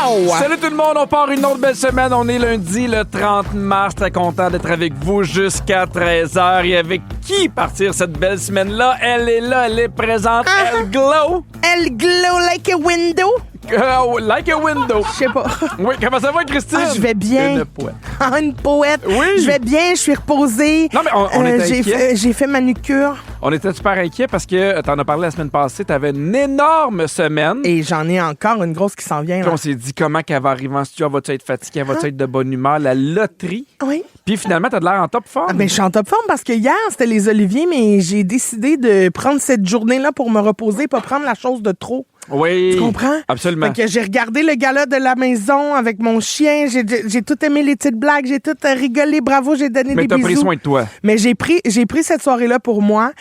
Wow! Salut tout le monde, on part une autre belle semaine. On est lundi, le 30 mars. Très content d'être avec vous jusqu'à 13h. Et avec qui partir cette belle semaine-là? Elle est là, elle est présente. Elle glow. Elle glow like a window. Like a window. Je sais pas. Oui, comment ça va, Christine? Je vais bien. Une poète. Une poète. Oui. Je vais bien, je suis reposée. Non, mais on était inquiets. J'ai fait manucure. On était super inquiets parce que t'en as parlé la semaine passée. T'avais une énorme semaine. Et j'en ai encore une grosse qui s'en vient. Puis on s'est dit comment qu'elle va arriver en studio. Va-tu être fatiguée? Va-tu être de bonne humeur? La loterie. Oui. Puis finalement, t'as de l'air en top forme. Ah ben, je suis en top forme parce que hier, c'était les Oliviers, mais j'ai décidé de prendre cette journée-là pour me reposer, pas prendre la chose de trop. Oui. Tu comprends? Absolument. Fait que j'ai regardé le gala de la maison avec mon chien. J'ai tout aimé les petites blagues. J'ai tout rigolé. Bravo, j'ai donné Mais des t'as bisous. pris soin de toi. Mais j'ai pris cette soirée-là pour moi.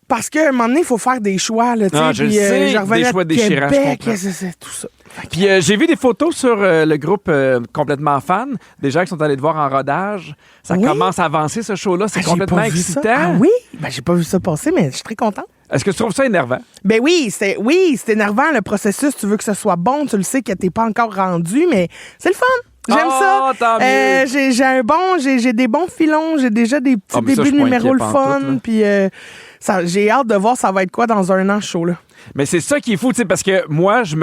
Parce qu'à un moment donné, il faut faire des choix. Là, Ah, je le sais, je revenais des choix de déchirants, je Québec, comprends. c'est tout ça. Puis j'ai vu des photos sur le groupe Complètement Fan, des gens qui sont allés te voir en rodage. Ça Oui. commence à avancer, ce show-là. C'est Ah, j'ai complètement pas vu ça. excitant. Ah oui? Ben, j'ai pas vu ça passer, mais je suis très contente. Est-ce que tu trouves ça énervant? Ben oui, c'est énervant, le processus. Tu veux que ce soit bon, tu le sais que t'es pas encore rendu, mais c'est le fun. J'aime Oh, ça. tant mieux. J'ai des bons filons, j'ai déjà des petits Ah, mais ça, débuts je de suis pas numéros le inquiet pantoute, là. fun, puis j'ai hâte de voir ça va être quoi dans un an, ce show-là. Mais c'est ça qui est fou, tu sais, parce que moi, je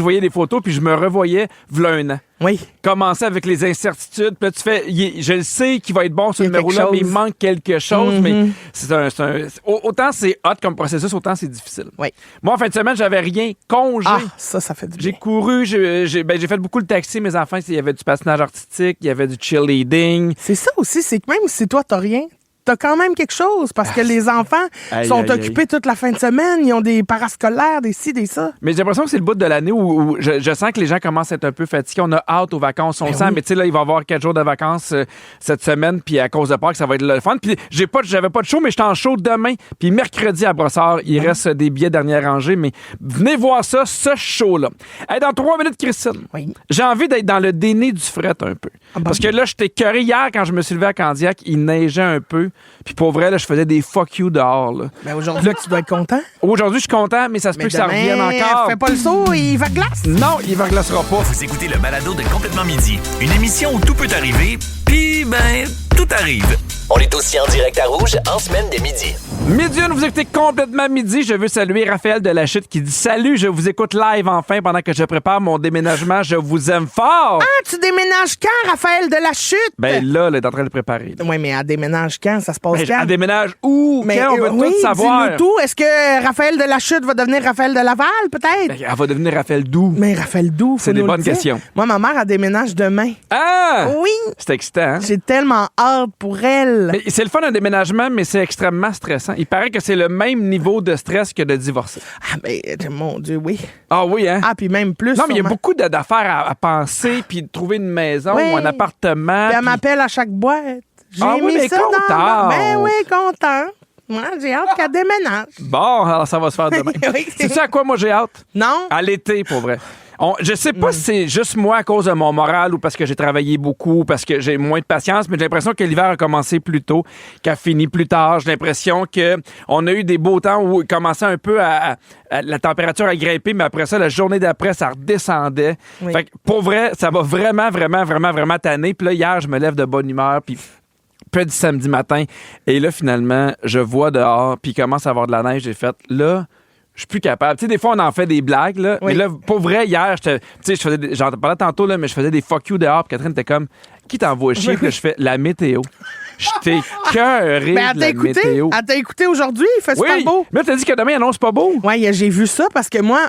voyais des photos, puis je me revoyais v'là un an. Oui. Commencer avec les incertitudes, puis là, tu fais, je le sais qu'il va être bon ce Il y a quelque numéro-là, mais il chose. manque quelque chose. Mhm. Mais autant c'est hot comme processus, autant c'est difficile. Oui. Moi, en fin de semaine, j'avais rien, congé. Ah, ça fait du J'ai bien. couru, j'ai fait beaucoup le taxi, mes enfants. Il y avait du patinage artistique, il y avait du cheerleading. C'est ça aussi, c'est que même si toi, t'as rien, t'as quand même quelque chose, parce que les enfants Aïe, sont aïe, occupés toute la fin de semaine, ils ont des parascolaires, des ci, des ça. Mais j'ai l'impression que c'est le bout de l'année où je sens que les gens commencent à être un peu fatigués. On a hâte aux vacances, on Ben sent, oui. mais tu sais, là, il va y avoir 4 jours de vacances cette semaine, puis à cause de Pâques, ça va être le fun. Puis j'avais pas de show, mais j'étais en show demain. Puis mercredi à Brossard, il reste des billets dernière rangée, mais venez voir ça, ce show-là. Hey, dans 3 minutes, Christine, Oui. j'ai envie d'être dans le déni du fret un peu. Ah bon? Parce que là, j'étais écœuré hier quand je me suis levé à Candiac, il neigeait un peu. Puis pour vrai, là, je faisais des fuck you dehors. Là. Ben aujourd'hui, tu dois être content. Aujourd'hui, je suis content, mais ça se peut que ça revienne encore. Fais pas le saut, il va glace. Non, il ne glacera pas. Vous écoutez le balado de Complètement Midi, une émission où tout peut arriver, puis ben, tout arrive. On est aussi en direct à Rouge en semaine dès midi. Midi, vous écoutez Complètement Midi. Je veux saluer Raphaël Delachute qui dit « Salut, je vous écoute live enfin pendant que je prépare mon déménagement. Je vous aime fort! Ah, tu déménages quand, Raphaël de la Chute? » Ben là, elle est en train de le préparer. là. Oui, mais elle déménage quand? Ça se passe Ben, quand? elle déménage où? Mais, Quand? On veut oui, tout savoir. dis-nous tout. Est-ce que Raphaël de la Chute va devenir Raphaël de Laval, peut-être? Ben, elle va devenir Raphaël Doux. Mais Raphaël Doux, faut C'est des nous le bonnes dire. questions. Moi, ma mère, elle déménage demain. Ah! Oui! C'est excitant, hein? J'ai tellement hâte pour elle. Mais c'est le fun un déménagement, mais c'est extrêmement stressant. Il paraît que c'est le même niveau de stress que de divorcer. Ah, mais mon Dieu, oui. Ah oui, hein? Ah, puis même plus. Non, mais il y a sûrement. beaucoup d'affaires à penser, puis de trouver une maison Oui. ou un appartement. Puis elle puis- m'appelle à chaque boîte. J'ai Ah oui, mis mais ça dans... contente. Ben oui, content. Moi, j'ai hâte qu'elle déménage. Bon, alors ça va se faire demain. Oui. Sais-tu à quoi moi j'ai hâte? Non? À l'été, pour vrai. Je sais pas si c'est juste moi à cause de mon moral ou parce que j'ai travaillé beaucoup, parce que j'ai moins de patience, mais j'ai l'impression que l'hiver a commencé plus tôt, qu'elle finit plus tard. J'ai l'impression qu'on a eu des beaux temps où il commençait un peu la température à grimper, mais après ça, la journée d'après, ça redescendait. Oui. Fait que pour vrai, ça va vraiment tanner. Puis là, hier, je me lève de bonne humeur, puis petit samedi matin. Et là, finalement, je vois dehors, puis il commence à avoir de la neige. J'ai fait, là, je suis plus capable. Tu sais, des fois, on en fait des blagues, là. Oui. Mais là, pour vrai, hier, j'en parlais tantôt, là, mais je faisais des fuck you dehors. Puis Catherine était comme, qui t'envoie chier? Puis là, je fais la météo. J'étais cœuré Ben, de la météo. Elle t'a écouté aujourd'hui, il fait super Oui, beau. mais là, t'as dit que demain, il annonce pas beau. Oui, j'ai vu ça parce que moi,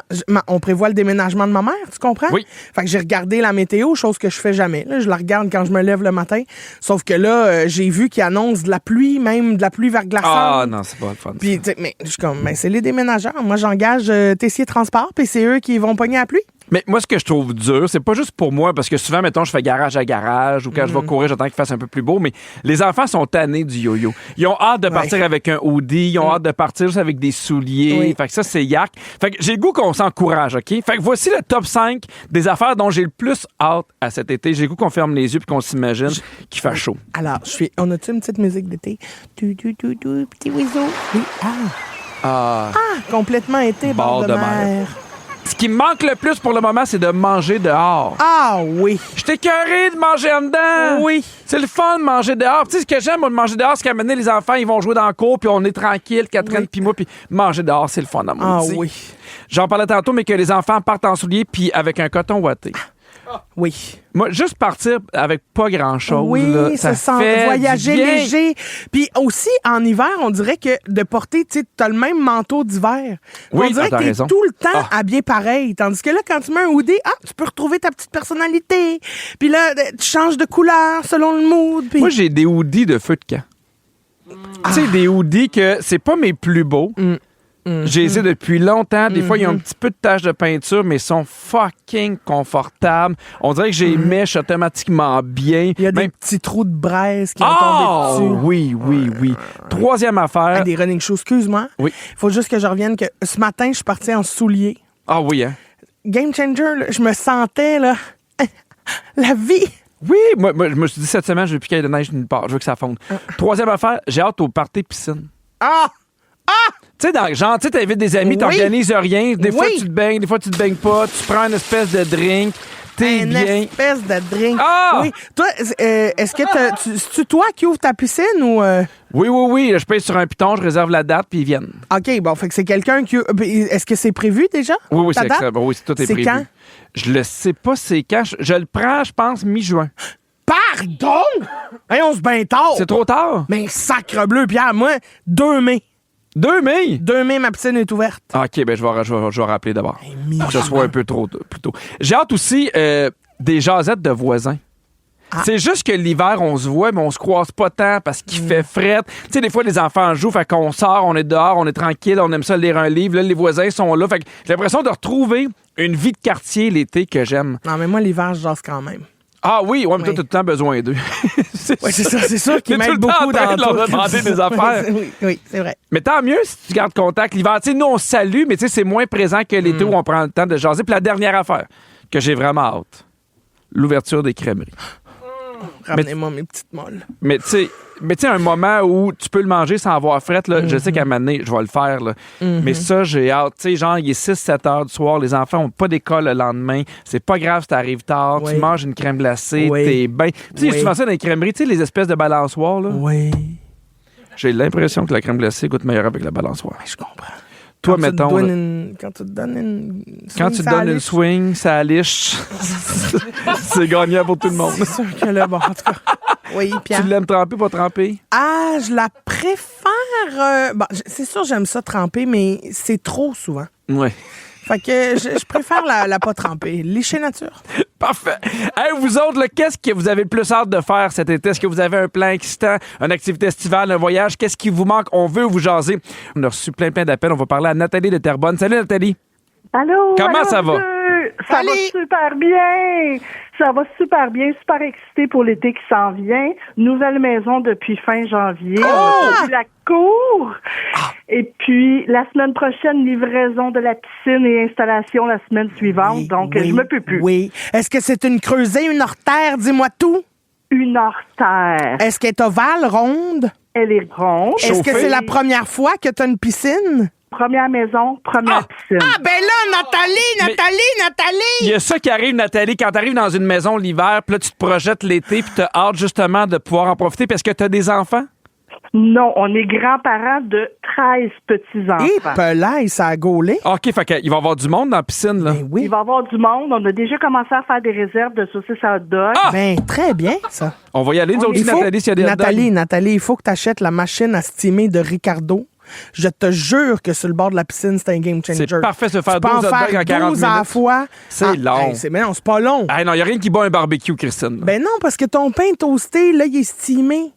on prévoit le déménagement de ma mère, tu comprends? Oui. Fait que j'ai regardé la météo, chose que je fais jamais. Là, je la regarde quand je me lève le matin. Sauf que là, j'ai vu qu'il annonce de la pluie, même de la pluie verglaçante. Ah, non, c'est pas le fun. Puis, tu sais, mais je suis comme, ben, c'est les déménageurs. Moi, j'engage Tessier Transport, puis c'est eux qui vont pogner la pluie. Mais moi, ce que je trouve dur, c'est pas juste pour moi, parce que souvent, mettons, je fais garage à garage, ou quand je vais courir, j'attends qu'il fasse un peu plus beau, mais les enfants sont tannés du yo-yo. Ils ont hâte de partir avec un hoodie, ils ont hâte de partir juste avec des souliers. Oui. Fait que ça, c'est yak. Fait que j'ai le goût qu'on s'encourage, OK? Fait que voici le top 5 des affaires dont j'ai le plus hâte à cet été. J'ai le goût qu'on ferme les yeux puis qu'on s'imagine qu'il fait chaud. Alors, on a-tu une petite musique d'été? Petit oiseau. Oui. Ah, Ah, complètement été, bord de mer. Ce qui me manque le plus pour le moment, c'est de manger dehors. Ah oui. J'étais écœuré de manger en dedans. Oui. C'est le fun de manger dehors. Tu sais, ce que j'aime, moi, de manger dehors, c'est qu'à un moment donné, les enfants, ils vont jouer dans le cour, puis on est tranquille, Catherine, puis moi, puis manger dehors, c'est le fun à moi. Ah oui. J'en parlais tantôt, mais que les enfants partent en souliers, puis avec un coton ouaté. Oui. Moi, juste partir avec pas grand-chose, Oui, là, ça fait voyager du bien. léger. Puis aussi, en hiver, on dirait que de porter, tu sais, t'as le même manteau d'hiver. Oui, on dirait t'as que t'es raison. tout le temps habillé pareil. Tandis que là, quand tu mets un hoodie, tu peux retrouver ta petite personnalité. Puis là, tu changes de couleur selon le mood. Puis... Moi, j'ai des hoodies de feu de camp. Tu sais, des hoodies que c'est pas mes plus beaux. J'ai les ai depuis longtemps. Des fois, ils ont un petit peu de taches de peinture, mais ils sont fucking confortables. On dirait que j'ai les mèches automatiquement bien. Il y a des Même- petits trous de braise qui vont Oh! tomber dessus. Oui. Troisième affaire. Ah, des running shoes, excuse-moi. Oui. Faut juste que je revienne que ce matin, je suis partie en souliers. Ah oui, hein? Game changer, là, je me sentais, là, la vie. Oui, moi, je me suis dit cette semaine, je veux plus qu'il y ait de neige nulle part. Je veux que ça fonde. Troisième affaire, j'ai hâte au party piscine. Ah! Tu sais, genre, tu t'invites des amis, Oui. t'organises rien. Des fois, Oui. tu te baignes, des fois, tu te baignes pas. Tu prends une espèce de drink. T'es Une bien. espèce de drink. Ah! Oui. Toi, est-ce que c'est-tu toi qui ouvres ta piscine ou... Oui. Je paye sur un piton, je réserve la date, puis ils viennent. OK, bon, fait que c'est quelqu'un qui... Est-ce que c'est prévu déjà? Oui, ta c'est date? excellent. Oui, tout est C'est prévu. quand? Je le sais pas c'est quand. Je le prends, je pense, mi-juin. Pardon? Hey, on se bien tard. C'est trop tard? Mais sacre bleu, Pierre, moi, 2 mai. 2 mai? 2 mai, ma piscine est ouverte. Ah, OK, ben je vais rappeler d'abord. mi-juin. Que ce soit un peu trop plus tôt. J'ai hâte aussi des jasettes de voisins. C'est juste que l'hiver, on se voit, mais on se croise pas tant parce qu'il fait fret. Tu sais, des fois, les enfants jouent, fait qu'on sort, on est dehors, on est tranquille, on aime ça lire un livre. Là, les voisins sont là. Fait que j'ai l'impression de retrouver une vie de quartier l'été que j'aime. Non, mais moi, l'hiver, je jase quand même. Ah oui, ouais, mais toi, Oui. t'as tout le temps besoin d'eux. Oui, c'est ça, c'est sûr qu'ils T'es tout m'aident le temps en beaucoup train dans de leur tout. demander des affaires. Oui, c'est vrai. Mais tant mieux si tu gardes contact l'hiver. Tu sais, nous, on se salue, mais tu sais, c'est moins présent que l'été où on prend le temps de jaser. Puis la dernière affaire que j'ai vraiment hâte, l'ouverture des crèmeries. Ramenez-moi mes petites molles. Mais tu sais, un moment où tu peux le manger sans avoir fret, là, je sais qu'à un moment donné, je vais le faire. Là. Mais ça, j'ai hâte. Tu sais, genre, il est 6-7 heures du soir, les enfants n'ont pas d'école le lendemain. C'est pas grave si t'arrives tard, Oui. tu manges une crème glacée, Oui. t'es bien. Tu sais, Oui. tu fais ça dans les crèmeries, tu sais, les espèces de balançoires, là. Oui, J'ai l'impression que la crème glacée goûte meilleure avec la balançoire. je comprends. Toi, Quand mettons. tu te là, donnes quand tu te donnes une quand tu te donnes une swing, ça liche. C'est gagnant pour tout le monde. C'est sûr que là, bon, en tout cas. Oui, Pierre. Tu l'aimes tremper, pas tremper? Ah, je la préfère. Bon, c'est sûr, j'aime ça tremper, mais c'est trop souvent. Oui. Fait que je préfère la pas tremper. Lécher nature. Parfait. Hey, vous autres, là, qu'est-ce que vous avez le plus hâte de faire cet été? Est-ce que vous avez un plan excitant, une activité estivale, un voyage? Qu'est-ce qui vous manque? On veut vous jaser. On a reçu plein d'appels. On va parler à Nathalie de Terrebonne. Salut, Nathalie. Allô? Comment allô, ça va? Ça Salut! va super bien. Ça va super bien. Super excité pour l'été qui s'en vient. Nouvelle maison depuis fin janvier. On a trouvé la cour. Et puis, la semaine prochaine, livraison de la piscine et installation la semaine suivante. Oui, Donc, oui, je me peux plus. Oui. Est-ce que c'est une creusée, une ortère? Dis-moi tout. Une ortère. Est-ce qu'elle est ovale, ronde? Elle est ronde. Est-ce que Chauffée. c'est la première fois que tu as une piscine? Première maison, première piscine. Ah, ben là, Il Nathalie! y a ça qui arrive, Nathalie, quand t'arrives dans une maison l'hiver, puis là, tu te projettes l'été, puis t'as hâte justement de pouvoir en profiter parce que t'as des enfants? Non, on est grands-parents de 13 petits-enfants. Et Pelay, ça a gaulé. OK, fait qu'il va y avoir du monde dans la piscine, là. Ben oui. Il va y avoir du monde. On a déjà commencé à faire des réserves de saucisses à hot dog. Ben, très bien, ça. On va y aller, nous autres, Il faut- Nathalie, s'il y a des hot dogs. Nathalie, il faut que tu achètes la machine à steamer de Ricardo. Je te jure que sur le bord de la piscine, c'est un game changer. C'est parfait de se faire Tu peux 12 en hot dogs faire en 40 12 à la minutes. fois. C'est long. Mais non, c'est pas long. Ah non, il n'y a rien qui bat un barbecue, Christine. là. Ben non, parce que ton pain toasté, là, il est steamé.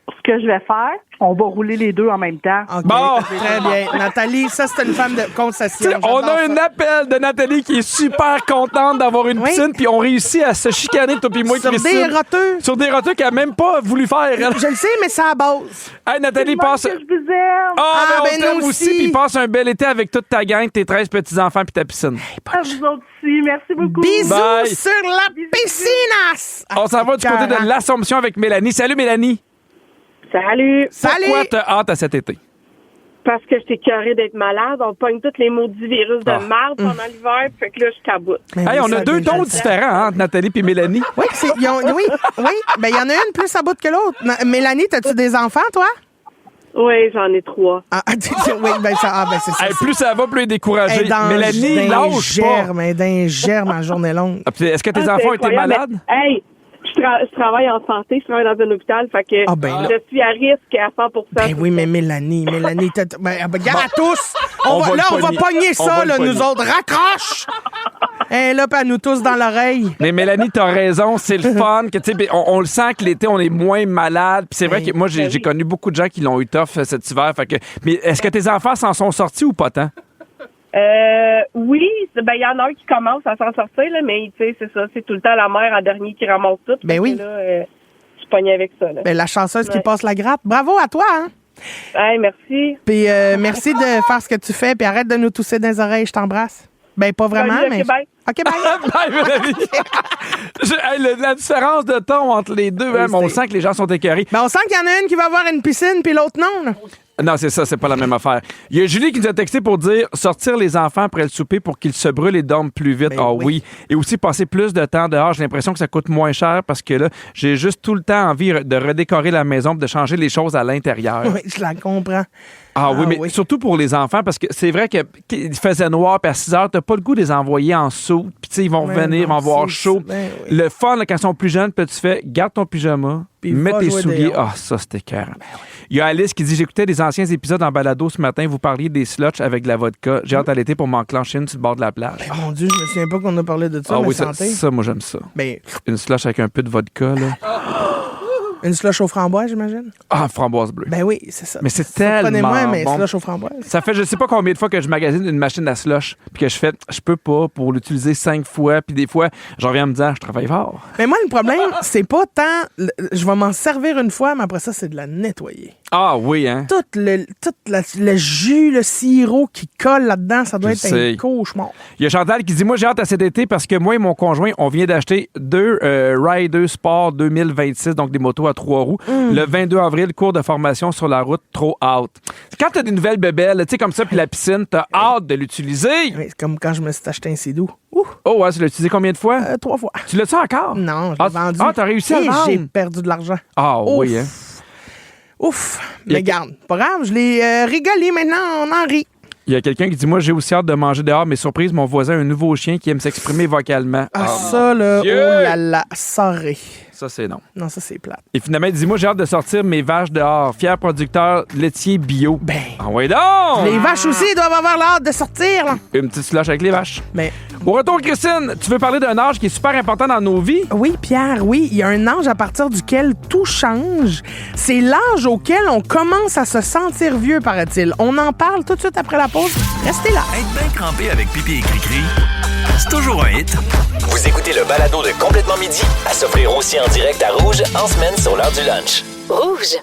Ce que je vais faire, on va rouler les deux en même temps. OK, Bon. très bien. Nathalie, ça, c'est une femme de concession. T'sais, on a J'adore un ça. appel de Nathalie qui est super contente d'avoir une Oui. piscine, puis on réussit à se chicaner, toi puis moi, Sur Christine. des roteux. Sur des roteux qu'elle n'a même pas voulu faire. elle. Je le sais, mais c'est à la base. Hey, Nathalie, Moi, passe. que je vous aime. Ah, ben, ben, on t'aime nous aussi, aussi. puis passe un bel été avec toute ta gang, tes 13 petits-enfants, puis ta piscine. À vous autres aussi. Merci beaucoup. Bisous Bye. sur la piscine. On s'en va du côté de l'Assomption avec Mélanie. Salut, Mélanie. Salut. Salut. Pourquoi t'as hâte à cet été? Parce que j'étais écœurée d'être malade. On pogne tous les maudits virus de marde pendant l'hiver. Fait que là, je caboute. Hey, on a 2 tons différents entre Nathalie et Mélanie. Oui, oui. Ben, il y en a une plus à bout que l'autre. Mélanie, t'as-tu des enfants, toi? Oui, j'en ai 3. Oui, ben c'est ça. Hey, plus ça va, plus elle est découragée. Mélanie, lâche pas. D'un germe à journée longue. Est-ce que tes enfants étaient malades? Hey, je travaille en santé, je travaille dans un hôpital, fait que je suis à risque à 100%. Ben oui, mais Mélanie, regarde à tous! On va pogner ça, là, nous autres. Raccroche! Et là, à nous tous dans l'oreille. Mais Mélanie, t'as raison, c'est le fun. Que, on le sent que l'été, on est moins malade. Puis c'est vrai que moi, j'ai connu beaucoup de gens qui l'ont eu tough cet hiver. Fait que, mais est-ce que tes enfants s'en sont sortis ou pas tant? Oui, ben il y en a un qui commence à s'en sortir, là, mais tu sais, c'est ça, c'est tout le temps la mère en dernier qui ramasse tout. Ben oui. Là, je suis pognée avec ça. Là. Ben, la chanceuse qui passe la gratte. Bravo à toi, hein? Hey, merci. Puis merci de faire ce que tu fais, puis arrête de nous tousser dans les oreilles, je t'embrasse. Ben, pas vraiment, mais... Bye. OK, bye. Bye, Mélanie. La différence de ton entre les deux, hein, on sent que les gens sont écœurés. Ben, on sent qu'il y en a une qui va avoir une piscine, puis l'autre non, là. Non, c'est ça, c'est pas la même affaire. Il y a Julie qui nous a texté pour dire sortir les enfants après le souper pour qu'ils se brûlent et dorment plus vite. Ben oui. Et aussi passer plus de temps dehors. J'ai l'impression que ça coûte moins cher parce que là, j'ai juste tout le temps envie de redécorer la maison, de changer les choses à l'intérieur. Oui, je la comprends. Mais surtout pour les enfants, parce que c'est vrai qu'il faisait noir, puis à 6 heures, t'as pas le goût de les envoyer en saut, puis tu sais, ils vont revenir, ils vont avoir chaud. Ben oui. Le fun, là, quand ils sont plus jeunes, puis tu fais, garde ton pyjama, Puis mets va tes jouer souliers. dehors. Ça, c'était écœurant. Il y a Alice qui dit, j'écoutais des anciens épisodes en balado ce matin, vous parliez des slushs avec de la vodka. J'ai hâte à l'été pour m'enclencher une sur le bord de la plage. Ben, mon Dieu, je me souviens pas qu'on a parlé de ça, mais Oui, santé. ça, moi, j'aime ça. Ben, Une slush avec un peu de vodka, là. une slush aux framboises, j'imagine? Framboise bleue. Ben oui, c'est ça. Mais c'est tellement Prenez-moi, mais bon. slush aux framboises. Ça fait je sais pas combien de fois que je magasine une machine à slush puis que je fais je peux pas pour l'utiliser 5 fois puis des fois je reviens me dire je travaille fort. Mais moi, le problème, c'est pas tant... Je vais m'en servir une fois, mais après ça, c'est de la nettoyer. Ah oui, hein? Tout le jus, le sirop qui colle là-dedans, ça doit Je être sais. un cauchemar. Il y a Chantal qui dit moi j'ai hâte à cet été parce que moi et mon conjoint on vient d'acheter 2 Rider Sport 2026 donc des motos à 3 roues. Le 22 avril cours de formation sur la route trop hâte. Quand t'as des nouvelles bébelles, tu sais comme ça puis la piscine, t'as hâte de l'utiliser. Oui, c'est comme quand je me suis acheté un Sidou. Ouh, Oh ouais, tu l'as utilisé combien de fois? 3 fois. Tu l'as-tu encore? Non, je l'ai vendu. T'as réussi à le Et vendre? j'ai perdu de l'argent. Ah Ouf. oui, hein? Ouf. Mais garde, pas grave, je l'ai rigolé maintenant, on en rit. Il y a quelqu'un qui dit moi j'ai aussi hâte de manger dehors mais surprise mon voisin a un nouveau chien qui aime s'exprimer vocalement. Ça, là, Dieu! oh là là, sorry. Ça c'est non. Non, ça, c'est plate. Et finalement, il dit moi j'ai hâte de sortir mes vaches dehors. Fier producteur laitier bio. Ben, Ah ouais donc! les vaches aussi doivent avoir l'hâte de sortir, là. Une petite slush avec les vaches. Mais Au retour, Christine, tu veux parler d'un âge qui est super important dans nos vies? oui, Pierre, oui, il y a un âge à partir duquel tout change. C'est l'âge auquel on commence à se sentir vieux, paraît-il. On en parle tout de suite après la pause. Restez là. Être bien crampé avec Pipi et Cricri, c'est toujours un hit. Vous écoutez le balado de Complètement Midi à s'offrir aussi en direct à Rouge en semaine sur l'heure du lunch. Rouge.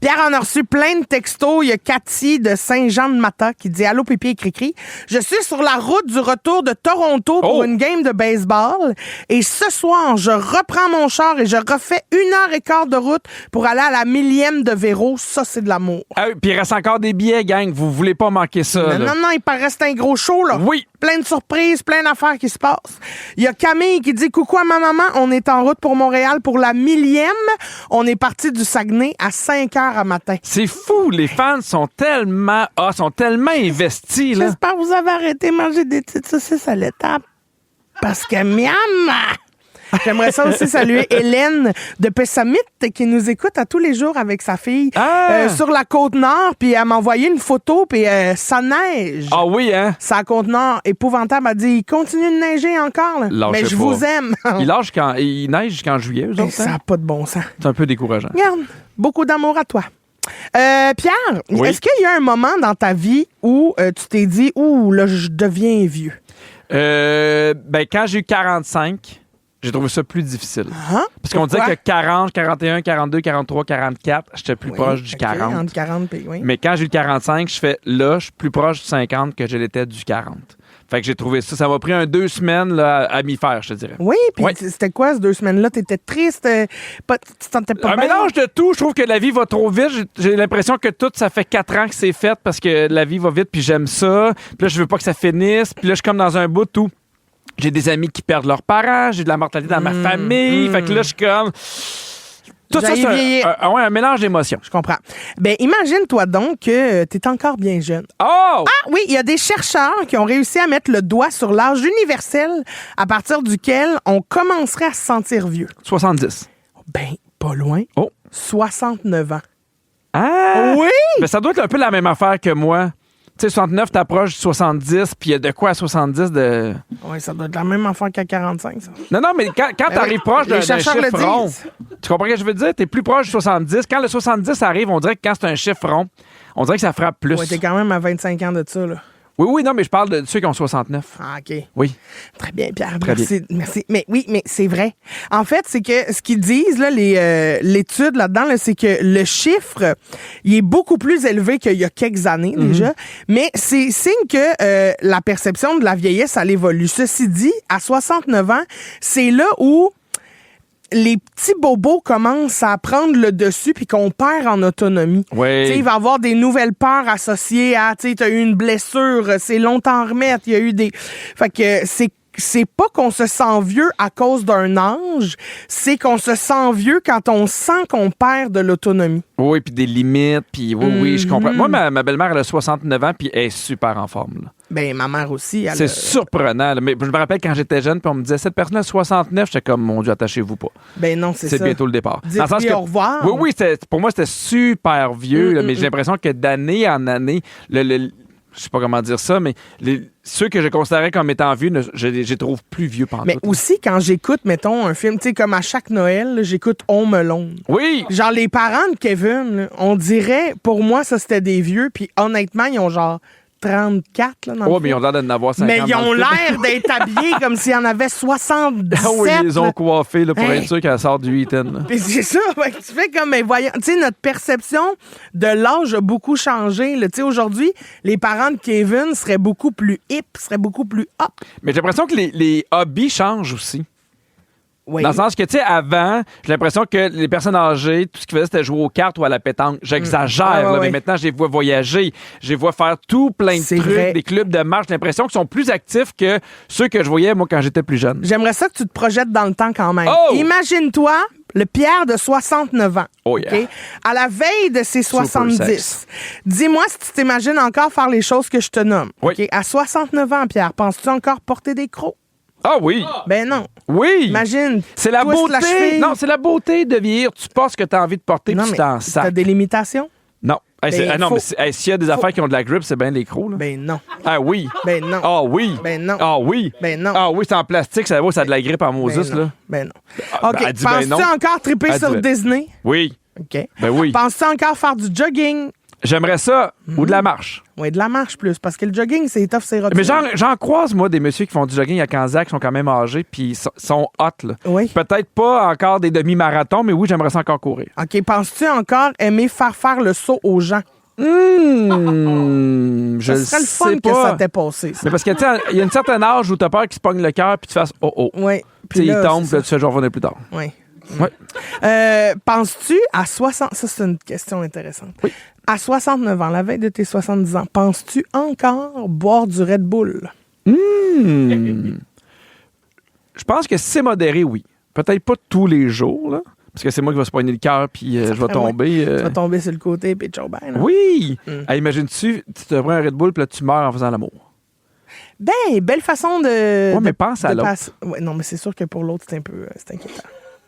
Pierre, on a reçu plein de textos. Il y a Cathy de Saint-Jean-de-Mata qui dit « Allô, Pipi et Cricri. Je suis sur la route du retour de Toronto pour une game de baseball. Et ce soir, je reprends mon char et je refais 1h15 de route pour aller à la 1000e de Véro. Ça, c'est de l'amour. Ah oui, puis il reste encore des billets, gang. Vous voulez pas manquer ça. là. Non, il paraît que c'est un gros show, là. Oui. Plein de surprises, plein d'affaires qui se passent. Il y a Camille qui dit « Coucou à ma maman. On est en route pour Montréal pour la 1000e. On est parti du Saguenay à 5h à matin. » C'est fou, les fans sont tellement investis, là. J'espère que vous avez arrêté de manger des petites saucisses à l'étape. Parce que miam! J'aimerais ça aussi saluer Hélène de Pessamit qui nous écoute à tous les jours avec sa fille sur la Côte-Nord. Puis elle m'a envoyé une photo, puis ça neige. Ah oui, hein? Sa Côte-Nord épouvantable. Elle dit, il continue de neiger encore. Là. Lâchez Mais je pas. vous aime. Il neige jusqu'en juillet, eux autres, Ça hein? n'a pas de bon sens. C'est un peu décourageant. Regarde, beaucoup d'amour à toi. Pierre, Oui. est-ce qu'il y a un moment dans ta vie où tu t'es dit, ouh, là, je deviens vieux? Ben, quand j'ai eu 45, J'ai trouvé ça plus difficile. Hein? Parce qu'on disait Pourquoi? que 40, 41, 42, 43, 44, j'étais plus proche du 40. Entre 40 et oui. Mais quand j'ai eu le 45, je suis plus proche du 50 que je l'étais du 40. Fait que j'ai trouvé ça. Ça m'a pris 2 semaines là, à m'y faire, je te dirais. Oui, puis Ouais. c'était quoi ces 2 semaines-là? T'étais triste? Tu te sentais pas Un bien? mélange de tout. Je trouve que la vie va trop vite. J'ai l'impression que tout, ça fait 4 ans que c'est fait parce que la vie va vite, puis j'aime ça. Puis là, je veux pas que ça finisse. Puis là, je suis comme dans un bout où j'ai des amis qui perdent leurs parents, j'ai de la mortalité dans ma famille. Fait que là, je suis comme... Tout ça, J'allais vieillir. c'est un mélange d'émotions. Je comprends. Ben, imagine-toi donc que tu es encore bien jeune. Oh! Ah oui, il y a des chercheurs qui ont réussi à mettre le doigt sur l'âge universel à partir duquel on commencerait à se sentir vieux. 70. Ben, pas loin. Oh! 69 ans. Ah! Oui! Mais ça doit être un peu la même affaire que moi. Tu sais, 69, t'approches du 70, puis il y a de quoi à 70 de... Oui, ça doit être la même affaire qu'à 45, ça. Non, mais quand t'arrives proche les d'un chercheurs chiffre le rond, disent. tu comprends ce que je veux dire? T'es plus proche du 70. Quand le 70 arrive, on dirait que quand c'est un chiffre rond, on dirait que ça frappe plus. Ouais, t'es quand même à 25 ans de ça, là. Oui, non, mais je parle de ceux qui ont 69. Ah, OK. Oui. Très bien, Pierre. Très Merci. Mais oui, mais c'est vrai. En fait, c'est que ce qu'ils disent, là, l'étude là-dedans, là, c'est que le chiffre, il est beaucoup plus élevé qu'il y a quelques années déjà. Mais c'est signe que la perception de la vieillesse, elle évolue. Ceci dit, à 69 ans, c'est là où les petits bobos commencent à prendre le dessus puis qu'on perd en autonomie. Oui. Tu sais, il va y avoir des nouvelles peurs associées à, tu sais, t'as eu une blessure, c'est long t'en remettre, il y a eu des... Fait que c'est pas qu'on se sent vieux à cause d'un âge, c'est qu'on se sent vieux quand on sent qu'on perd de l'autonomie. Oui, puis des limites, puis oui, je comprends. Moi, ma belle-mère, elle a 69 ans, puis elle est super en forme, là. Ben, ma mère aussi, elle C'est surprenant. Là. Mais je me rappelle quand j'étais jeune, puis on me disait, cette personne a 69, j'étais comme, mon Dieu, attachez-vous pas. Ben non, c'est ça. C'est bientôt le départ. Dites-lui au revoir. Oui, pour moi, c'était super vieux, là, mais j'ai l'impression que d'année en année, je sais pas comment dire ça, mais ceux que je considérais comme étant vieux, je les trouve plus vieux pendant Mais aussi, quand j'écoute, mettons, un film, tu sais, comme à chaque Noël, là, j'écoute Home Alone. Oui! Genre, les parents de Kevin, là, on dirait, pour moi, ça, c'était des vieux, puis honnêtement, ils ont genre 34, là, dans le Oh, film. mais ils ont l'air d'en avoir 50. Mais ils dans ont le film. l'air d'être habillés comme s'il y en avait 77. Ah oui, ils les ont là. coiffés là, pour Hey. être sûr qu'elle sort du Eaton. Là. Puis c'est ça, fait que tu fais comme, mais voyons, tu sais, notre perception de l'âge a beaucoup changé. Tu sais, aujourd'hui, les parents de Kevin seraient beaucoup plus hip, seraient beaucoup plus hop. Mais j'ai l'impression que les hobbies changent aussi. Oui. Dans le sens que, tu sais, avant, j'ai l'impression que les personnes âgées, tout ce qu'ils faisaient, c'était jouer aux cartes ou à la pétanque. J'exagère, Ah, ouais, là, ouais. mais maintenant, je les vois voyager. Je les vois faire tout plein de C'est trucs, vrai. des clubs de marche. J'ai l'impression qu'ils sont plus actifs que ceux que je voyais, moi, quand j'étais plus jeune. J'aimerais ça que tu te projettes dans le temps quand même. Oh! Imagine-toi le Pierre de 69 ans. Oh, yeah. OK? À la veille de ses Super 70. sex. Dis-moi si tu t'imagines encore faire les choses que je te nomme. Oui. OK? À 69 ans, Pierre, penses-tu encore porter des crocs? Ah oui! Ben non. Oui! Imagine. C'est la twist beauté. cheville. Non, c'est la beauté de vieillir. Tu passes ce que tu as envie de porter, Non, puis tu mais t'en t'as sacs. des limitations? Non. Hey, Ben, non, faut- mais s'il y a des affaires qui ont de la grippe, c'est bien les crocs, là. Ben non. Ah oui! Ben non. Ah oui! Ben non. Ah oui! Ben non. Ah oui, c'est en plastique, ça a de la grippe en Moses, Ben non. là. Ben non. Ah, OK. ben, elle dit ben Penses-tu non. encore triper Elle sur dit ben- Disney? Oui. OK. Ben oui. Penses-tu encore faire du jogging? J'aimerais ça. Ou de la marche. Oui, de la marche plus. Parce que le jogging, c'est tough, c'est Mais j'en croise, moi, des messieurs qui font du jogging à Canzac, qui sont quand même âgés, puis ils sont hot, là. Oui. Peut-être pas encore des demi-marathons, mais oui, j'aimerais ça encore courir. OK. Penses-tu encore aimer faire le saut aux gens? Je Ça serait le fun sais que pas. ça t'ait passé, ça. Mais parce que, tu sais, il y a un certain âge où t'as peur qu'il se pogne le cœur, puis tu fasses oh. Oui. Tu sais, il tombe, puis là, tu fais, je vais revenir plus tard. Oui. Ouais. Penses-tu à 60... Ça, c'est une question intéressante. Oui. À 69 ans, la veille de tes 70 ans, penses-tu encore boire du Red Bull? Je pense que si c'est modéré, oui. Peut-être pas tous les jours, là. Parce que c'est moi qui vais se poigner le cœur, puis je vais tomber. Tu vas tomber sur le côté, puis ciao, ben. là. Oui! Hey, imagine-tu, tu te prends un Red Bull, puis là, tu meurs en faisant l'amour. Ben, belle façon de... Ouais, mais pense à l'autre. Ouais, non, mais c'est sûr que pour l'autre, c'est un peu... c'est inquiétant.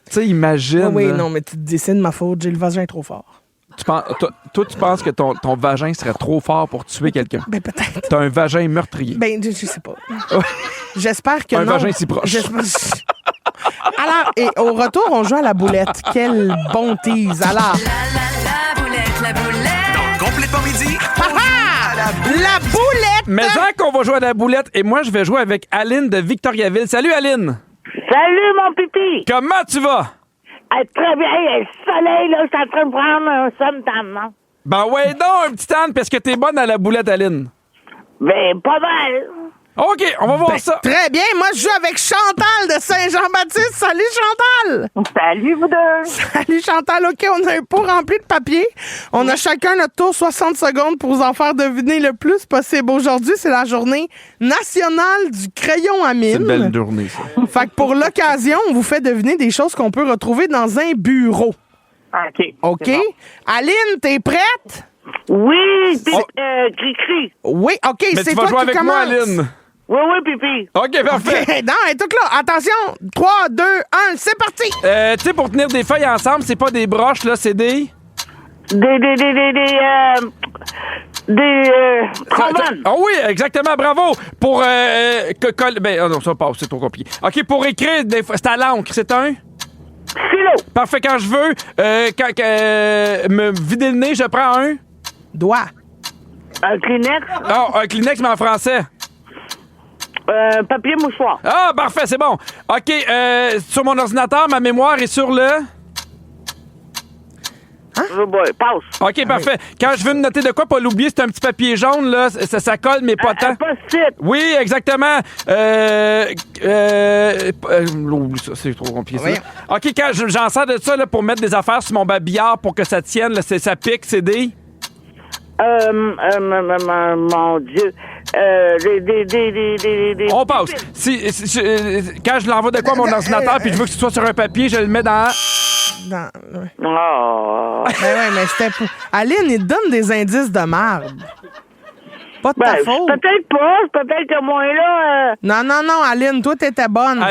Tu sais, imagine. Oui, là, non, mais tu te dis, c'est de ma faute, j'ai le vagin trop fort. toi, tu penses que ton vagin serait trop fort pour tuer quelqu'un. Ben, peut-être. T'as un vagin meurtrier. Ben, je sais pas. J'espère que Un non. vagin si proche. Alors, et au retour, on joue à la boulette. Quel bon tease. Alors, La boulette. Donc, complètement midi. la boulette! Mais qu'on va jouer à la boulette, et moi, je vais jouer avec Aline de Victoriaville. Salut, Aline! Salut, mon pipi! Comment tu vas? Très bien, le soleil, là, je suis en train de prendre un somme. Ben ouais, donc, un petit Anne, parce que t'es bonne à la boulette, Aline. Ben, pas mal. OK, on va voir ça. Très bien. Moi, je joue avec Chantal de Saint-Jean-Baptiste. Salut, Chantal! Salut, vous deux! Salut, Chantal. OK, on a un pot rempli de papier. On a chacun notre tour 60 secondes pour vous en faire deviner le plus possible. Aujourd'hui, c'est la journée nationale du crayon à mine. C'est une belle journée, ça. Fait que pour l'occasion, on vous fait deviner des choses qu'on peut retrouver dans un bureau. OK. OK? Bon. Aline, t'es prête? Oui, Cri-cri. Oui, OK, Mais c'est tu vas toi jouer qui avec commence. moi, Aline. Oui, pipi. OK, parfait. OK, non, elle est toute là. Attention, 3, 2, 1, c'est parti! Tu sais, pour tenir des feuilles ensemble, c'est pas des broches, là, c'est des... Trombones. Ah oui, exactement, bravo. Pour... ben, oh non, ça passe, c'est trop compliqué. OK, pour écrire, c'est à l'encre, c'est un... Stylo. Parfait, quand je veux, me vider le nez, je prends un... Doigt. Un Kleenex. Ah, un Kleenex, mais en français. Papier mouchoir. Ah, parfait, c'est bon. OK, sur mon ordinateur, ma mémoire est sur le... Passe. OK, parfait. Quand je veux me noter de quoi, pas l'oublier, c'est un petit papier jaune, là. Ça colle, mais pas tant. Un post-it. Oui, exactement. Oublie ça, c'est trop compliqué, ça. Oui. OK, quand j'en sers de ça là, pour mettre des affaires sur mon babillard pour que ça tienne, là, ça pique, c'est des... Mon Dieu. On passe. Quand je l'envoie de quoi à mon ordinateur puis je veux que ce soit sur un papier, je le mets dans... Non. Oh. Ben mais c'était pour... Aline, il te donne des indices de merde. Pas de ta faute. Peut-être pas. Peut-être que moi, là... Non, Aline, toi, t'étais bonne. Non,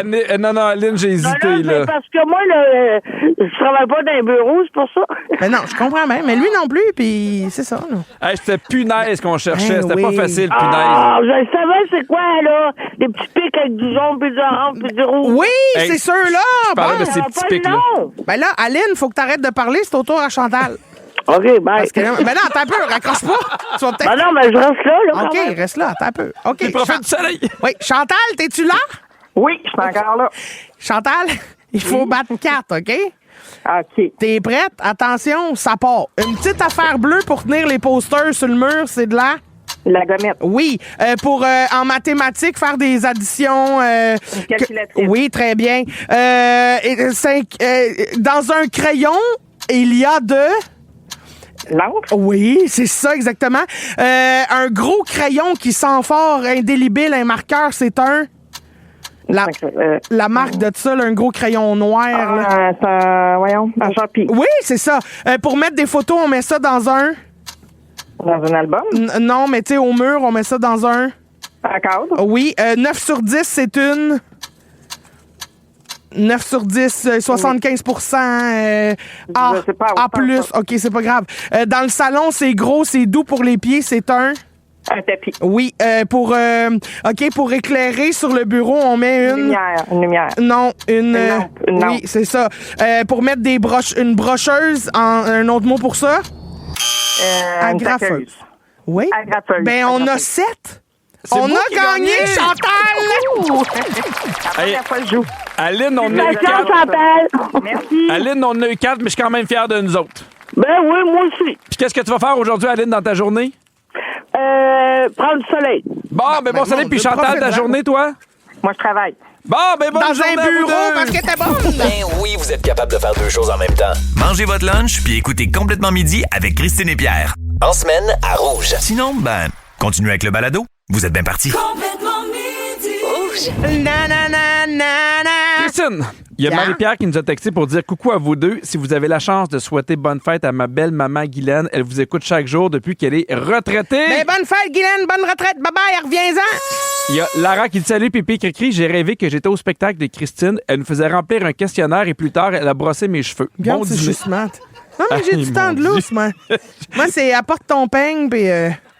Aline, j'ai hésité, non, là. c'est parce que moi, là, je travaille pas dans un bureau, c'est pour ça. Mais non, je comprends bien. Mais lui non plus, puis c'est ça, là. Hey, c'était punaise qu'on cherchait. Ben C'était oui. pas facile, punaise. Ah, je savais c'est quoi, là? Des petits pics avec du jaune, puis du orange, puis du rouge. Oui, Hey, c'est ceux-là. je parlais de Bon. ces Ah, petits pas pics, le là. nom. Ben là, Aline, faut que t'arrêtes de parler, c'est au tour à Chantal. OK, bye. Parce que là, ben non, attends un peu, raccroche pas. Tu vas peut-être... Ben non, mais je reste là, quand OK, même. reste là, attends un peu. OK. Le prophète du soleil. Oui, Chantal, t'es-tu là? Oui, je suis encore là. Chantal, il faut battre 4, OK? OK. T'es prête? Attention, ça part. Une petite affaire bleue pour tenir les posters sur le mur, c'est de là? La gommette. Oui. Pour, en mathématiques, faire des additions... Une calculatrice. Oui, très bien. Dans un crayon, il y a de... L'encre? Oui, c'est ça exactement. Un gros crayon qui sent fort, indélébile, un marqueur, c'est un... La marque de ça, là, un gros crayon noir. Là. Voyons, un Sharpie. Oui, c'est ça. Pour mettre des photos, on met ça dans un... Dans un album? Non, mais tu sais, au mur, on met ça dans un... Un cadre? Oui, 9 sur 10, c'est une... 9 sur 10, 75 A, Je sais pas, A+, OK, c'est pas grave. Dans le salon, c'est gros, c'est doux pour les pieds, c'est un... Un tapis. Oui, pour éclairer sur le bureau, on met une... Une lumière. Non, une lampe, une oui, lampe. c'est ça. Pour mettre une brocheuse, un autre mot pour ça? Une Agrafeuse. taqueuse. Oui. Agrafeuse. Ben, on a Agrafeuse. 7. C'est On moi a qui ai gagné, gagné. Chantal! Hey, La fois, je joue. Aline, on a eu Félicitations, 4. Chantal. Merci. Aline, on a eu 4, mais je suis quand même fier de nous autres. Ben oui, moi aussi. Puis qu'est-ce que tu vas faire aujourd'hui, Aline, dans ta journée? Prendre du soleil. Bon, ben bon mon soleil. Puis Dieu, Chantal, ta profite-en. journée, toi? Moi, je travaille. Bon, ben bonne Dans journée un à vous bureau, deux. parce que t'es bonne! Ben oui, vous êtes capable de faire deux choses en même temps. Mangez votre lunch puis écoutez Complètement Midi avec Christine et Pierre. En semaine, à Rouge. Sinon, ben, continuez avec le balado. Vous êtes bien partis. Complètement midi. Na, na, na, na, na. Christine, il y a Yeah. Marie-Pierre qui nous a texté pour dire coucou à vous deux. Si vous avez la chance de souhaiter bonne fête à ma belle maman Guylaine, elle vous écoute chaque jour depuis qu'elle est retraitée. Ben, bonne fête, Guylaine, bonne retraite, bye-bye, reviens-en! Il y a Lara qui dit salut Pipi Cricri, j'ai rêvé que j'étais au spectacle de Christine. Elle nous faisait remplir un questionnaire et plus tard, elle a brossé mes cheveux. Regarde, Bon c'est dîner. juste mat. Non, mais j'ai Ay, du temps de mon lousse, moi. Moi, c'est apporte ton peigne, puis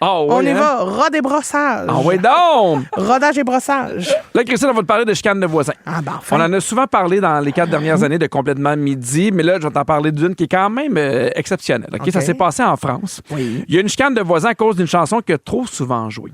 Ah ouais, on y hein? va. Rod et brossage. Ah ouais donc! Rodage et brossage. Là, Christine, on va te parler de chicane de voisins. Ah, ben, enfin. On en a souvent parlé dans les 4 dernières années de Complètement Midi, mais là, je vais t'en parler d'une qui est quand même exceptionnelle. OK? OK. Ça s'est passé en France. Oui. Il y a une chicane de voisins à cause d'une chanson qui a trop souvent joué.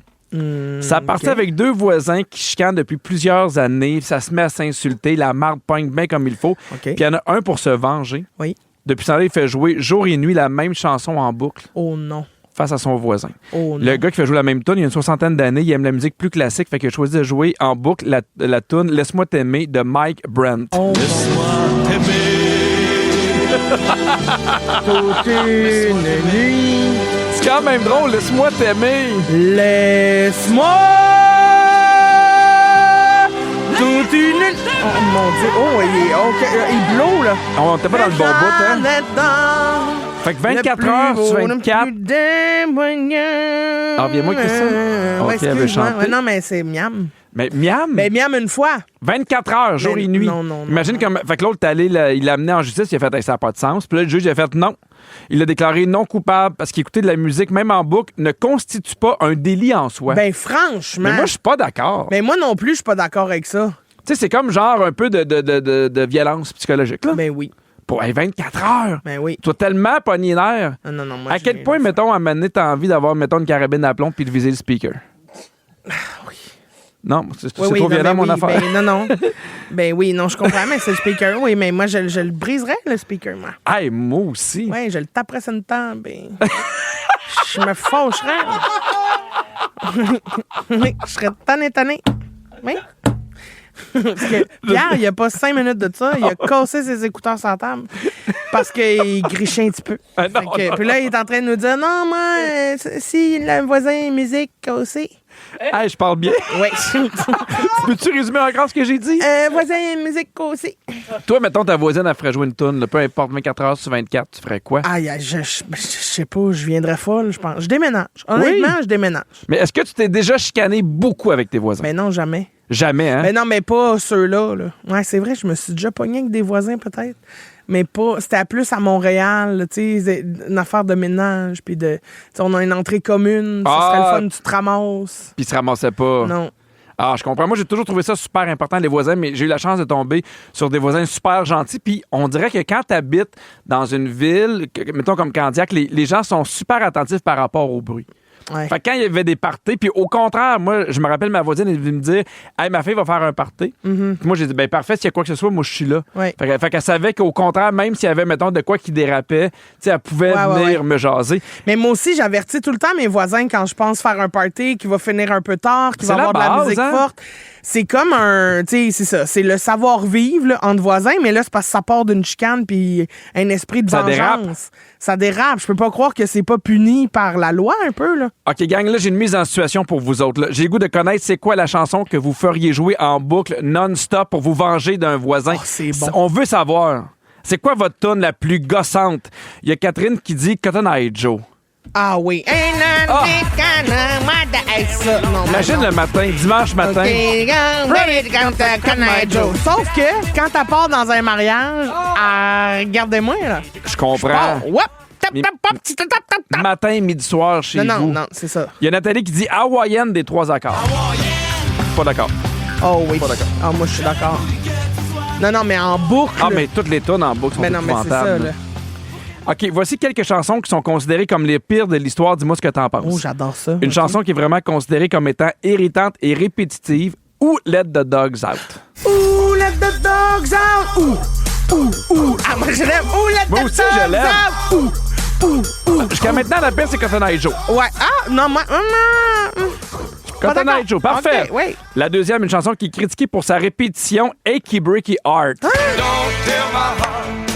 Ça partait avec deux voisins qui chicanent depuis plusieurs années. Ça se met à s'insulter. La marde pogne bien comme il faut. Puis il y en a un pour se venger. Oui. Depuis ce temps-là, il fait jouer jour et nuit la même chanson en boucle. Oh non. Face à son voisin. Oh le gars qui fait jouer la même tune, il a une 60aine d'années, il aime la musique plus classique, fait qu'il a choisi de jouer en boucle la tune Laisse-moi t'aimer de Mike Brent. Oh. Laisse-moi t'aimer toute une nuit. C'est quand même drôle, Laisse-moi t'aimer. Laisse-moi toute une nuit. Oh mon Dieu. Oh, il blow, là. On était pas dans le bon bout, hein? Fait que 24 heures sur 24. Ah, viens-moi que ça. Ouais, OK, elle veut chanter. non, mais c'est miam. Mais miam? Mais miam une fois. 24 heures, jour et nuit. Non. Imagine comme. Fait que l'autre, il l'a amené en justice, il a fait ça n'a pas de sens. Puis là, le juge, il a fait non. Il l'a déclaré non coupable parce qu'écouter de la musique, même en boucle, ne constitue pas un délit en soi. Ben, franchement. Mais moi, je suis pas d'accord. Mais moi non plus, je suis pas d'accord avec ça. Tu sais, c'est comme genre un peu de violence psychologique, là. Ben oui. Pour 24 heures. Ben oui. Tu as tellement pogné l'air. Non, moi, à quel point, mettons, à un moment donné, t'as envie d'avoir, mettons, une carabine à plomb puis de viser le speaker? Oui. Non, c'est trop violent, mon affaire. Ben, non. Ben oui, non, je comprends, mais c'est le speaker. Oui, mais moi, je le briserais, le speaker, moi. Hey, moi aussi. Oui, je le taperais sur une tempe. Je me fâcherais. Je serais tanné. Oui. Parce que Pierre, il n'y a pas 5 minutes de ça, il a cassé ses écouteurs sur la table parce qu'il grichait un petit peu. Puis là, il est en train de nous dire non, moi, si le voisin musique cassé. Hey, je parle bien. Oui. Peux-tu résumer encore ce que j'ai dit? Voisin musique cassé. Toi, mettons, ta voisine, elle ferait jouer une toune, peu importe, 24 heures sur 24, tu ferais quoi? Aïe, je sais pas, je viendrais folle, je pense. Je déménage. Honnêtement, je déménage. Mais est-ce que tu t'es déjà chicané beaucoup avec tes voisins? Mais non, jamais. Jamais, hein? Mais non, mais pas ceux-là. Là. Ouais, c'est vrai, je me suis déjà pogné avec des voisins, peut-être. Mais pas. C'était plus à Montréal, tu sais, une affaire de ménage. Puis on a une entrée commune. Ça serait le fun, tu te ramasses. Puis ils se ramassaient pas. Non. Ah, je comprends. Moi, j'ai toujours trouvé ça super important, les voisins, mais j'ai eu la chance de tomber sur des voisins super gentils. Puis on dirait que quand tu habites dans une ville, mettons comme Candiac, les gens sont super attentifs par rapport au bruit. Ouais. Fait que quand il y avait des parties, puis au contraire, moi, je me rappelle, ma voisine est venue me dire « Hey, ma fille va faire un party. Mm-hmm. Puis moi, j'ai dit « Ben parfait, s'il y a quoi que ce soit, moi, je suis là. Ouais. » Fait qu'elle savait qu'au contraire, même s'il y avait, mettons, de quoi qui dérapait, tu sais, elle pouvait venir me jaser. Mais moi aussi, j'avertis tout le temps mes voisins quand je pense faire un party qui va finir un peu tard, qui va avoir de la musique forte. C'est comme un... Tu sais, c'est ça. C'est le savoir-vivre là, entre voisins, mais là, c'est parce que ça part d'une chicane puis un esprit de vengeance. Ça dérape. Je peux pas croire que c'est pas puni par la loi un peu, là. OK, gang, là, j'ai une mise en situation pour vous autres. Là. J'ai le goût de connaître c'est quoi la chanson que vous feriez jouer en boucle non-stop pour vous venger d'un voisin. Oh, c'est bon. On veut savoir. C'est quoi votre tune la plus gossante? Il y a Catherine qui dit Cotton Eye Joe. Ah oui. Imagine le matin, dimanche matin. Sauf que quand t'as part dans un mariage, regardez-moi, là. Je comprends. Matin, midi, soir, chez vous. Non, c'est ça. Il y a Nathalie qui dit hawaïenne des 3 accords. Pas d'accord. Oh oui. Pas d'accord. Ah, moi, je suis d'accord. Non, mais en boucle. Ah, mais toutes les tunes en boucle sont épouvantables. Mais c'est ça, là. OK, voici quelques chansons qui sont considérées comme les pires de l'histoire. Dis-moi ce que t'en penses. Oh, j'adore ça. Une chanson qui est vraiment considérée comme étant irritante et répétitive, ou Let the Dogs Out. Ooh, let the dogs out. Ouh. Ah, moi, je l'aime. Ooh, let Moi the aussi, dogs je l'aime. out. Jusqu'à maintenant, la pire, c'est Cotton Eye Joe. Ouais. Ah, non, moi... Cotton Eye Joe, parfait. Okay, oui. La deuxième, une chanson qui est critiquée pour sa répétition, Achy Breaky Heart.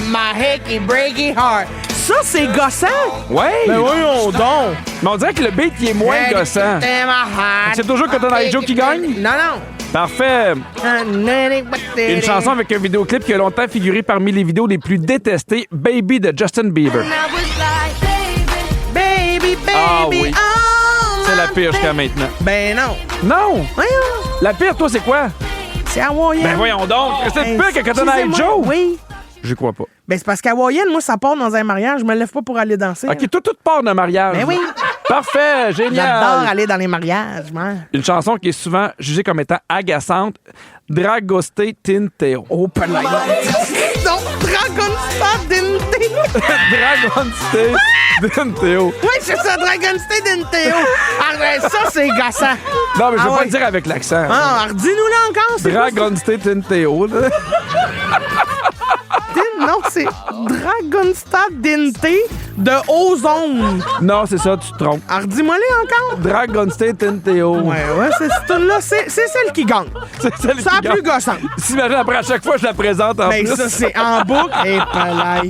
My achy breaky heart. Ça, c'est gossant. Ouais. Ben voyons donc. Mais on dirait que le beat, il est moins gossant. C'est toujours Cotton Eye Joe qui gagne? Non. Parfait. Une chanson avec un vidéoclip qui a longtemps figuré parmi les vidéos les plus détestées, Baby de Justin Bieber. Baby. Ah oui. C'est la pire jusqu'à maintenant. Ben non. Non. Voyons. La pire, toi, c'est quoi? C'est hawaïenne. Ben voyons donc. C'est pire que Cotton Eye Joe. Oui. Je crois pas. Ben c'est parce qu'hawaïenne, moi, ça part dans un mariage. Je me lève pas pour aller danser. OK, tout part d'un mariage. Ben oui. Parfait, génial. J'adore aller dans les mariages, moi. Une chanson qui est souvent jugée comme étant agaçante, Dragoste Tinteo. Oh, non. Dragonsta Dinteo. Dragonsta Dinteo. Oui, c'est ça, Dragonsta Dinteo. Ah, ben, ça, c'est gossant. Non, mais je veux pas ouais. le dire avec l'accent. Ah, redis-nous-le encore. C'est quoi, Dragonsta Dinteo. là. non, c'est Dragonsta Dinte de Ozone. Non, c'est ça, tu te trompes. Alors, redis-moi-les encore. Dragonsta Dinteo. Ouais, c'est celle-là, c'est celle qui gagne. C'est celle C'est qui la gagne. plus gossante. T'imagines, après, à chaque fois, je la présente en Ben, plus. ça, c'est en boucle. Et palais.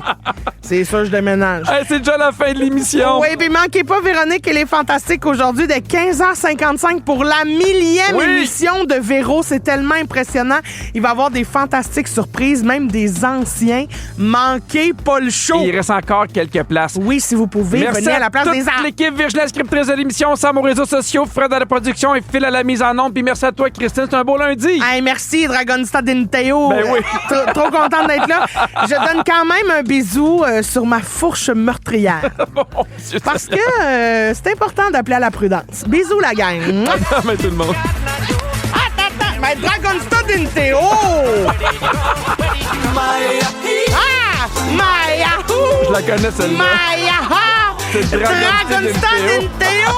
C'est ça, je déménage. Hey, c'est déjà la fin de l'émission. Oui, puis manquez pas, Véronique, elle est fantastique aujourd'hui de 15h55 pour la 1000e émission de Véro. C'est tellement impressionnant. Il va y avoir des fantastiques surprises, même des anciens. Manquez pas le show. Il reste encore quelques places. Oui, si vous pouvez, Merci venez à la place toute des arts. l'équipe, Virginie, la scriptrice de l'émission, Sam aux réseaux sociaux, Fred à la production et Phil à la mise en onde. Puis merci à toi, Christine. C'est un beau lundi. Hey, merci, Dragonsta Dinteo. Ben oui. Trop contente d'être là. Je donne quand même un bisou sur ma fourche meurtrière. Mon Dieu, Parce que c'est important d'appeler à la prudence. Bisous, la gang. mais tout le monde. Attends, mais Dragonsta Dinteo. Ah! Maya! Je la connais, celle-là. Maya! C'est Dragonsta Dragonsta Dinteo. Dinteo.